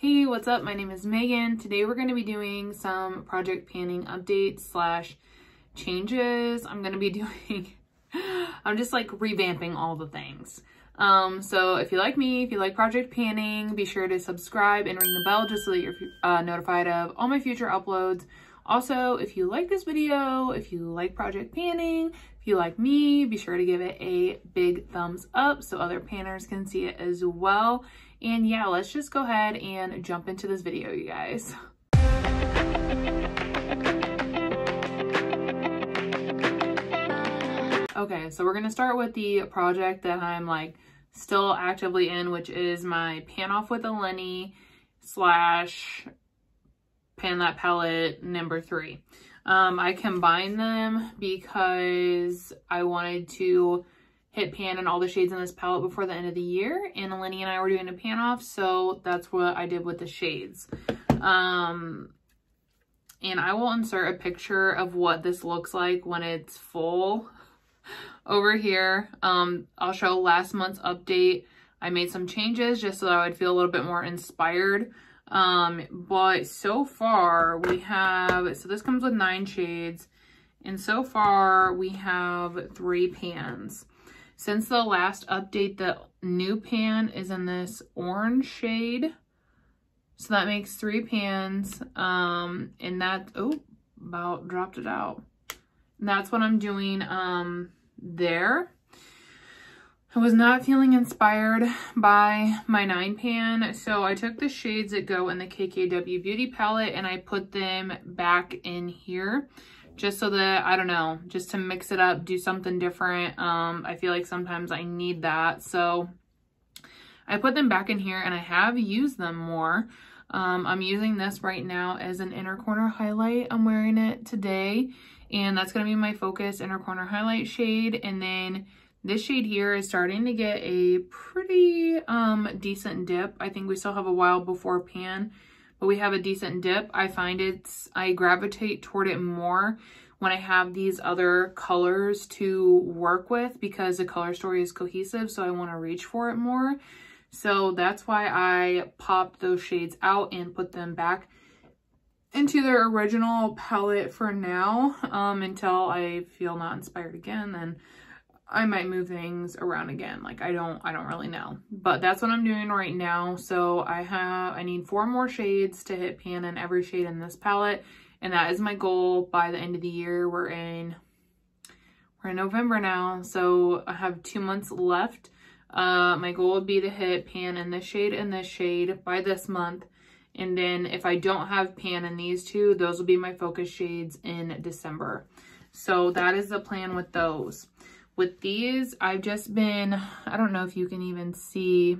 Hey, what's up? My name is Megan. Today we're going to be doing some project panning updates slash changes. I'm going to be doing, I'm just like revamping all the things. So if you like me, if you like project panning, be sure to subscribe and ring the bell just so that you're notified of all my future uploads. Also, if you like this video, if you like project panning, if you like me, be sure to give it a big thumbs up so other panners can see it as well. And yeah, let's just go ahead and jump into this video, you guys. Okay, so we're gonna start with the project that I'm like still actively in, which is my pan off with a Milani slash pan that palette number 3. I combined them because I wanted to hit pan in all the shades in this palette before the end of the year, and Milani and I were doing a pan off, so that's what I did with the shades. And I will insert a picture of what this looks like when it's full over here. I'll show last month's update. I made some changes just so that I would feel a little bit more inspired. But so far we have, so this comes with 9 shades, and so far we have 3 pans. Since the last update, the new pan is in this orange shade. So that makes 3 pans. And that, oh, about dropped it out. And that's what I'm doing there. I was not feeling inspired by my 9 pan. So I took the shades that go in the KKW Beauty palette and I put them back in here. Just so that, I don't know, just to mix it up, do something different. I feel like sometimes I need that. So I put them back in here and I have used them more. I'm using this right now as an inner corner highlight. I'm wearing it today, and that's going to be my focus inner corner highlight shade. And then this shade here is starting to get a pretty decent dip. I think we still have a while before pan, but we have a decent dip. I find I gravitate toward it more when I have these other colors to work with because the color story is cohesive, so I want to reach for it more. So that's why I popped those shades out and put them back into their original palette for now, until I feel not inspired again. Then I might move things around again. Like I don't really know, but that's what I'm doing right now. So I need 4 more shades to hit pan in every shade in this palette. And that is my goal by the end of the year. We're in November now. So I have 2 months left. My goal would be to hit pan in this shade and this shade by this month. And then if I don't have pan in these 2, those will be my focus shades in December. So that is the plan with those. With these, I've just been, I don't know if you can even see,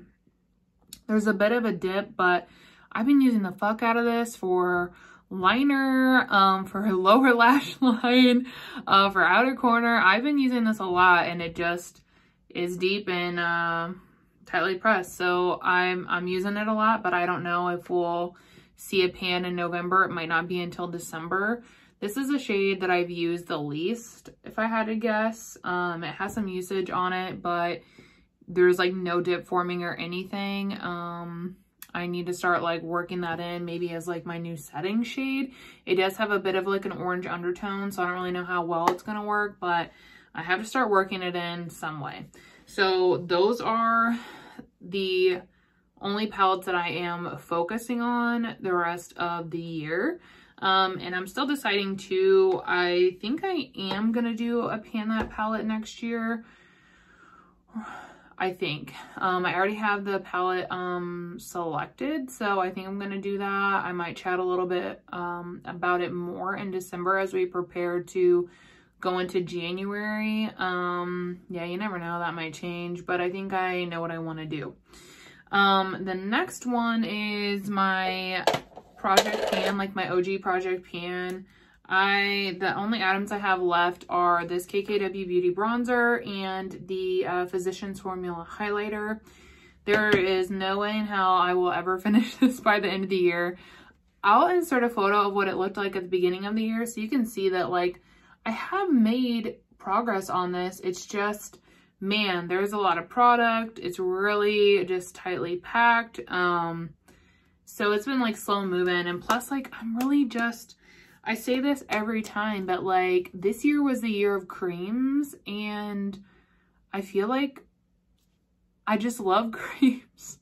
there's a bit of a dip, but I've been using the fuck out of this for liner, for lower lash line, for outer corner. I've been using this a lot, and it just is deep and tightly pressed. So I'm using it a lot, but I don't know if we'll see a pan in November. It might not be until December. This is a shade that I've used the least, if I had to guess. It has some usage on it, but there's like no dip forming or anything. I need to start like working that in maybe as like my new setting shade. It does have a bit of like an orange undertone, so I don't really know how well it's gonna work, but I have to start working it in some way. So those are the only palettes that I am focusing on the rest of the year. And I'm still deciding too. I think I am going to do a pan that palette next year. I think. I already have the palette selected, so I think I'm going to do that. I might chat a little bit about it more in December as we prepare to go into January. Yeah, you never know, that might change, but I think I know what I want to do. The next one is my project pan, like my OG project pan. The only items I have left are this KKW Beauty bronzer and the Physicians Formula highlighter. There is no way in hell I will ever finish this by the end of the year. I'll insert a photo of what it looked like at the beginning of the year so you can see that like I have made progress on this. It's just, man, there's a lot of product. It's really just tightly packed. So it's been like slow moving, and plus like I'm really just, I say this every time, but like this year was the year of creams, and I feel like I just love creams.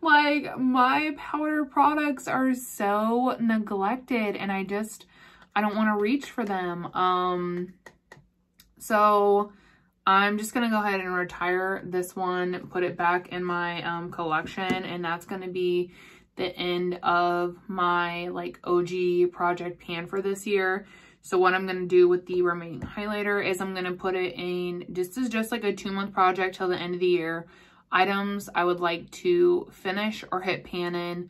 Like my powder products are so neglected, and I don't want to reach for them. So I'm just going to go ahead and retire this one, put it back in my collection, and that's going to be the end of my like OG project pan for this year. So what I'm going to do with the remaining highlighter is I'm going to put it in, this is just like a 2-month project till the end of the year. Items I would like to finish or hit pan in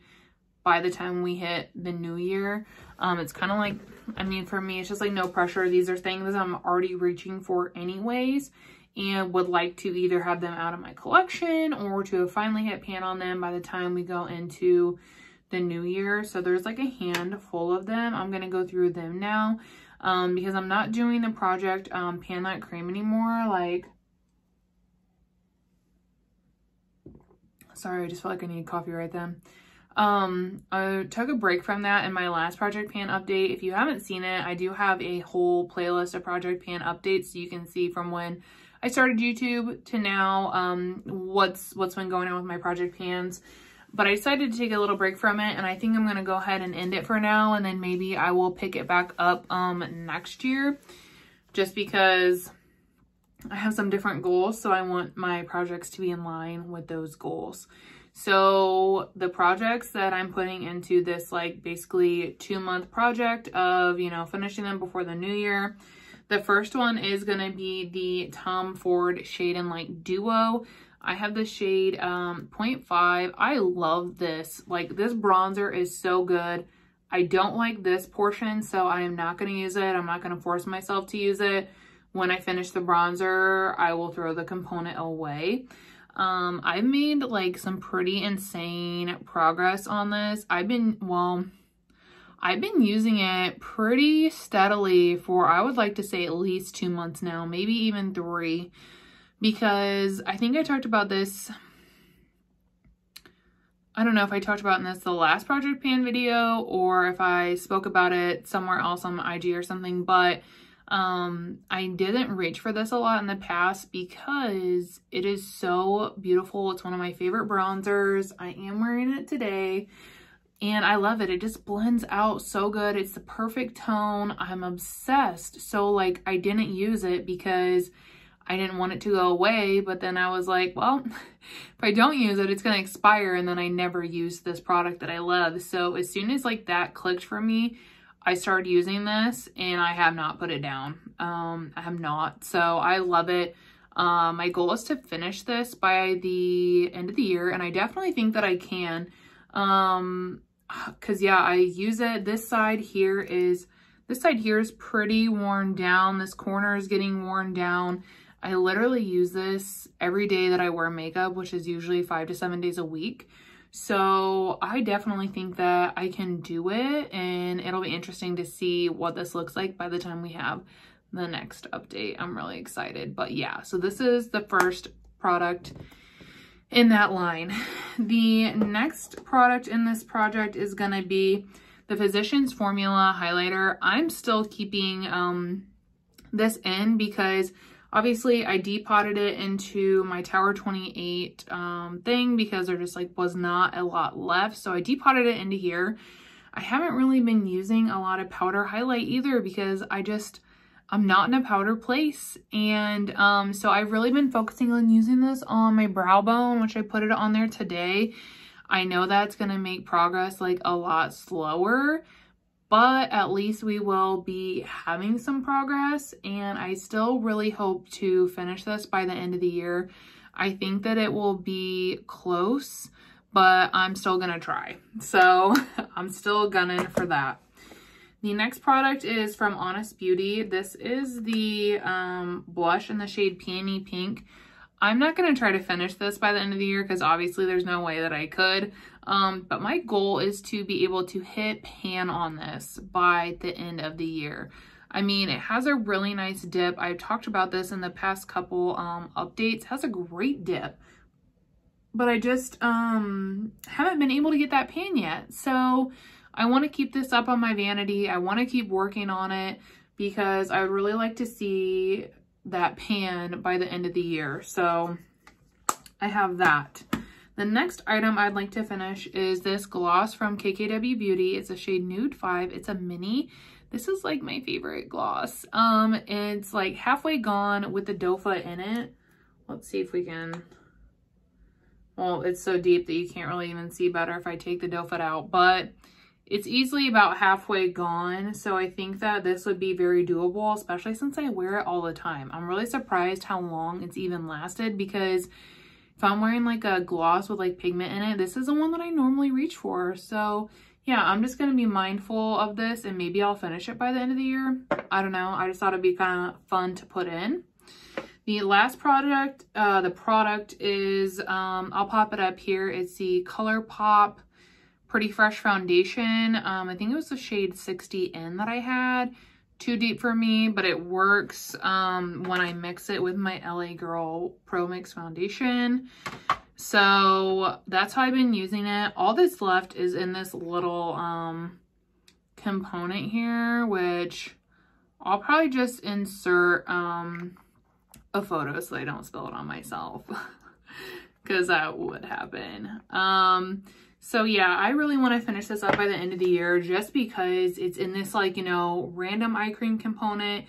by the time we hit the new year. It's kind of like, I mean, for me, it's just like no pressure. These are things I'm already reaching for anyways, and would like to either have them out of my collection or to have finally hit pan on them by the time we go into the new year. So there's like a handful of them. I'm going to go through them now because I'm not doing the project pan that cream anymore. Like, sorry, I just felt like I needed coffee right then. I took a break from that in my last project pan update. If you haven't seen it, I do have a whole playlist of project pan updates, so you can see from when I started YouTube to now what's been going on with my project pans. But I decided to take a little break from it, and I think I'm going to go ahead and end it for now, and then maybe I will pick it back up next year, just because I have some different goals, so I want my projects to be in line with those goals. So the projects that I'm putting into this like basically 2-month project of, you know, finishing them before the new year. The first one is going to be the Tom Ford Shade and Light Duo. I have the shade 0.5. I love this. Like, this bronzer is so good. I don't like this portion, so I am not going to use it. I'm not going to force myself to use it. When I finish the bronzer, I will throw the component away. I've made like some pretty insane progress on this. I've been using it pretty steadily for, I would like to say, at least 2 months now, maybe even 3, because I think I talked about this. I don't know if I talked about in this the last project pan video or if I spoke about it somewhere else on my IG or something, but I didn't reach for this a lot in the past because it is so beautiful. It's one of my favorite bronzers. I am wearing it today and I love it. It just blends out so good. It's the perfect tone. I'm obsessed. So like, I didn't use it because I didn't want it to go away, but then I was like, well, if I don't use it, it's going to expire, and then I never used this product that I love. So as soon as like that clicked for me, I started using this and I have not put it down. I have not. So I love it. My goal is to finish this by the end of the year, and I definitely think that I can. Cause yeah, I use it. This side here is pretty worn down. This corner is getting worn down. I literally use this every day that I wear makeup, which is usually 5 to 7 days a week. So I definitely think that I can do it, and it'll be interesting to see what this looks like by the time we have the next update. I'm really excited. But yeah, so this is the first product in that line. The next product in this project is going to be the Physicians Formula highlighter. I'm still keeping this in because obviously I depotted it into my Tower 28 thing because there just like was not a lot left. So I depotted it into here. I haven't really been using a lot of powder highlight either because I'm not in a powder place. And so I've really been focusing on using this on my brow bone, which I put it on there today. I know that's going to make progress like a lot slower, but at least we will be having some progress, and I still really hope to finish this by the end of the year. I think that it will be close, but I'm still gonna try. So I'm still gunning for that. The next product is from Honest Beauty. This is the blush in the shade Peony Pink. I'm not going to try to finish this by the end of the year because obviously there's no way that I could. But my goal is to be able to hit pan on this by the end of the year. I mean, it has a really nice dip. I've talked about this in the past couple updates. It has a great dip. but I just haven't been able to get that pan yet. So I want to keep this up on my vanity. I want to keep working on it because I would really like to see that pan by the end of the year. So I have that. The next item I'd like to finish is this gloss from KKW Beauty. It's a shade Nude 5. It's a mini. This is like my favorite gloss. It's like halfway gone with the doe foot in it. Let's see if we can, well, it's so deep that you can't really even see better if I take the doe foot out, but it's easily about halfway gone. So I think that this would be very doable, especially since I wear it all the time. I'm really surprised how long it's even lasted, because if I'm wearing like a gloss with like pigment in it, this is the one that I normally reach for. So yeah, I'm just going to be mindful of this, and maybe I'll finish it by the end of the year. I don't know. I just thought it'd be kind of fun to put in. The last product, the product is, I'll pop it up here. It's the ColourPop Pretty Fresh Foundation. I think it was the shade 60N that I had. Too deep for me, but it works when I mix it with my LA Girl Pro Mix Foundation. So that's how I've been using it. All that's left is in this little component here, which I'll probably just insert a photo so I don't spill it on myself, because that would happen. So yeah, I really want to finish this up by the end of the year, just because it's in this, like, you know, random eye cream component.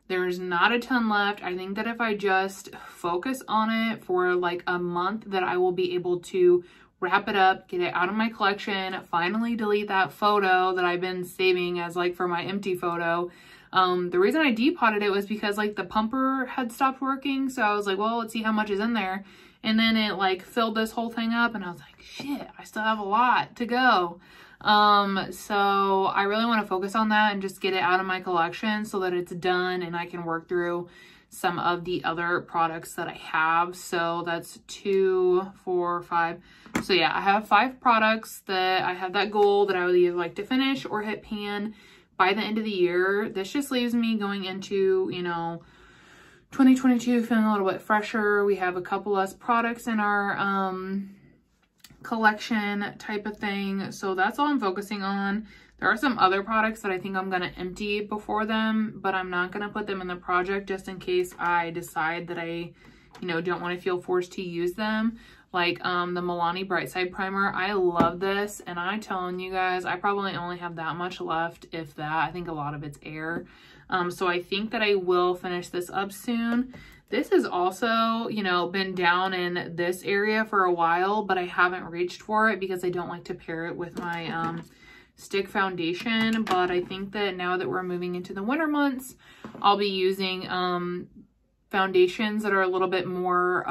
There's not a ton left. I think that if I just focus on it for like a month, that I will be able to wrap it up, get it out of my collection, finally delete that photo that I've been saving as like for my empty photo. The reason I depotted it was because like the pumper had stopped working. So I was like, well, let's see how much is in there. And then it like filled this whole thing up, and I was like, shit, I still have a lot to go. So I really want to focus on that and just get it out of my collection so that it's done and I can work through some of the other products that I have. So that's 2, 4, 5. So yeah, I have 5 products that I have that goal that I would either like to finish or hit pan by the end of the year. This just leaves me going into, you know, 2022 feeling a little bit fresher. We have a couple less products in our collection type of thing. So that's all I'm focusing on. There are some other products that I think I'm going to empty before them, but I'm not going to put them in the project just in case I decide that I, you know, don't want to feel forced to use them. Like the Milani Bright Side Primer. I love this, and I'm telling you guys, I probably only have that much left, if that. I think a lot of it's air. So I think that I will finish this up soon. This has also, you know, been down in this area for a while, but I haven't reached for it because I don't like to pair it with my stick foundation. But I think that now that we're moving into the winter months, I'll be using foundations that are a little bit more,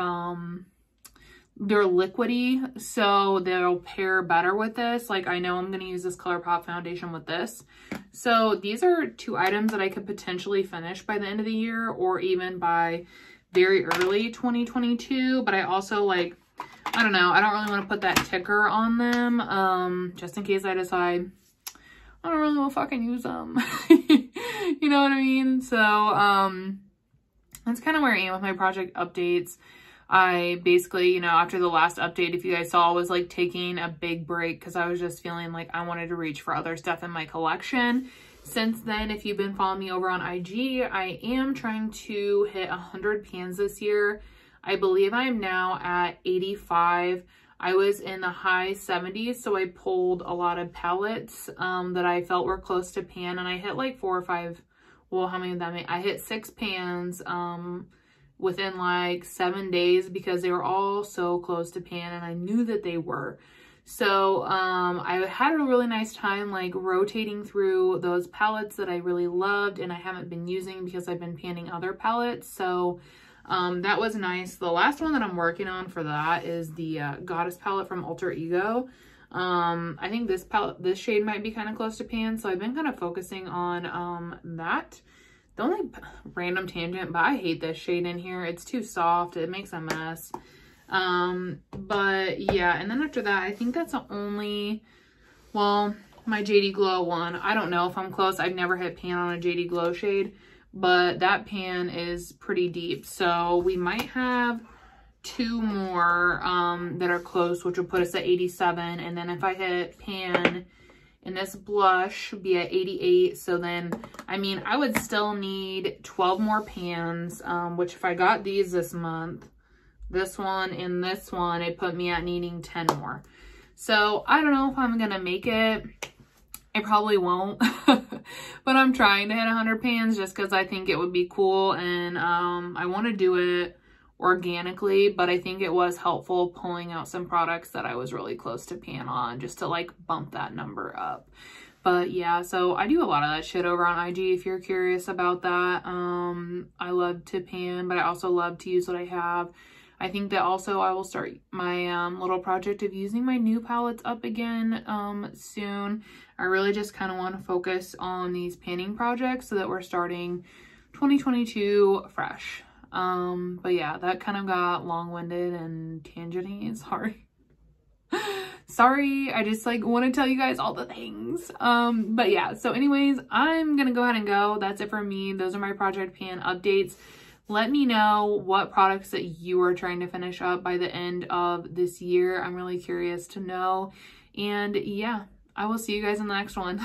they're liquidy, so they'll pair better with this. Like, I know I'm going to use this ColourPop foundation with this. So these are 2 items that I could potentially finish by the end of the year, or even by very early 2022. But I also, like, I don't know, I don't really want to put that ticker on them, just in case I decide I don't really want to fucking use them. You know what I mean? So that's kind of where I am with my project updates. I basically, you know, after the last update, if you guys saw, was like taking a big break because I was just feeling like I wanted to reach for other stuff in my collection. Since then, if you've been following me over on IG, I am trying to hit 100 pans this year. I believe I am now at 85. I was in the high 70s, so I pulled a lot of palettes that I felt were close to pan, and I hit like 4 or 5, well, how many of them? I hit 6 pans within like 7 days because they were all so close to pan, and I knew that they were. So I had a really nice time like rotating through those palettes that I really loved and I haven't been using because I've been panning other palettes. So that was nice. The last one that I'm working on for that is the Goddess palette from Alter Ego. I think this palette, this shade might be kind of close to pan, so I've been kind of focusing on that. The only random tangent, but I hate this shade in here. It's too soft. It makes a mess. But yeah, and then after that, I think that's the only, well, my JD Glow one. I don't know if I'm close. I've never hit pan on a JD Glow shade, but that pan is pretty deep. So we might have 2 more that are close, which will put us at 87. And then if I hit pan in this blush, be at 88. So then, I mean, I would still need 12 more pans, which if I got these this month, this one and this one, it put me at needing 10 more. So I don't know if I'm gonna make it. I probably won't, but I'm trying to hit 100 pans just because I think it would be cool, and I want to do it organically, but I think it was helpful pulling out some products that I was really close to pan on just to like bump that number up. But yeah, so I do a lot of that shit over on IG if you're curious about that. I love to pan, but I also love to use what I have. I think that also I will start my little project of using my new palettes up again soon. I really just kind of want to focus on these panning projects so that we're starting 2022 fresh. But yeah, that kind of got long-winded and tangent-y. Sorry. Sorry, I just like want to tell you guys all the things. But yeah, so anyways, I'm gonna go ahead and go. That's it for me. Those are my project pan updates. Let me know what products that you are trying to finish up by the end of this year. I'm really curious to know. And yeah, I will see you guys in the next one.